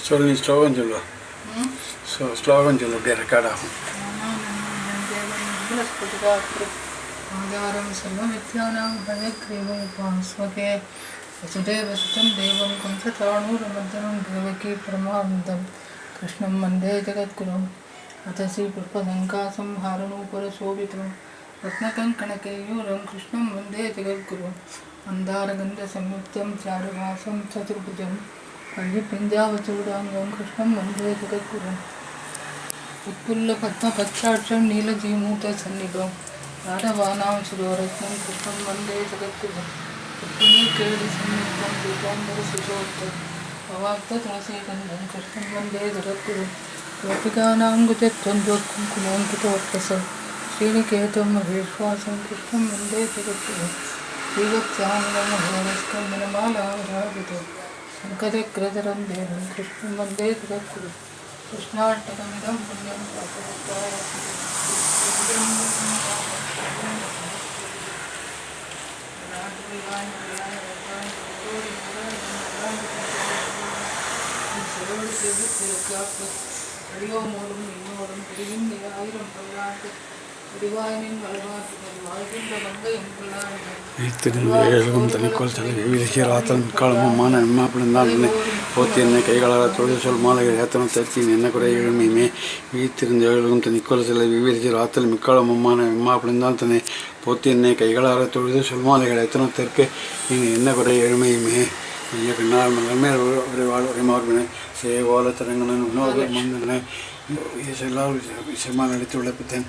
சொல்லு, நீ ஸ்லோகம் சொல்லு. ஸ்லோகம் சொல்லு, அப்படியே ரெக்கார்ட் ஆகும். ஆதாரம் சர்வவித்யானாம் ஹயக்ரீவமுபாஸ்மகே வசுதேவசுதம் தேவம் கம்சதாணூரமர்தனம் தேவகீ பரமானந்தம் கிருஷ்ணம் வந்தே ஜகத்குரும் அத்தசி புஷ்பசங்காசம் ஹாரணூபரசோபிதம் ரத்னகங்கணகேயூரம் கிருஷ்ணம் வந்தே ஜகத்குரும் மந்தாரகந்த சம்யுக்தம் சாருவாசம் சதுர்புஜம் பள்ளிப்பிஞ்சாவச்சூடாங்கம் கிருஷ்ணம் வந்தே ஜகத்குரும் உத்புல்ல பத்மபத்ராட்சம் நீலஜீமூத சந்நிபம் ராடவானாம் சுரோரத்னம் கிருஷ்ணம் வந்தே ஜகத்குரும் கேடி சம்யுக்தம் தீபாம்பர சுஜோத்தம் பவாப்த துளசீகந்தம் கிருஷ்ணம் வந்தே ஜகத்குரும் கோபிகானாம் குஜத்வந்த்வக்கும் குலோங்கிதோத்கசம் ஸ்ரீநிகேதம் மகேஸ்வாசம் கிருஷ்ணம் வந்தே ஜகத்குரும் ஸ்ரீவத்சாமினம் மகோரஸ்கம் மனமாலாவராபிதம் சங்கரக்ரதரம் தேவம் கிருஷ்ணம் வந்தே ஜகத்குரும் கிருஷ்ணாட்டகமிதம் புண்ணியம் அடியோமோடும் இன்னோடும் பிரிவின் ஆயிரம் பல்லாண்டு அடிவாயனின் வளவாற்றுகள் வாழ்கின்ற மங்கையும் வீத்திருந்தும் தனிக்கோள் தலை விவிலிசிய ராத்தன் காலமுமான எம்மா பிளந்தால் போத்தி என்னை கைகளால் தொழில் சொல் மாலைகள் ஏத்தனம் தரிசி என்ன குறை எழுமையுமே வீத்திருந்த எழுதும் தனிக்கோள் சிலை விவிலிசிய ராத்தல் மிக்காலமுமான எம்மா பிளந்தால் தன்னை போத்தி என்னை கைகளால் தொழில் சொல் மாலைகள் ஏத்தனம் தெற்கு நீங்கள் என்ன குறை எழுமையுமே ஐயா பின்னால் மகமே வாழ் உரைமார்பினை சேவோல திறங்கனன் உணவு மந்தனை எல்லாரும் விஷயமாக நடித்து விளப்பித்தேன்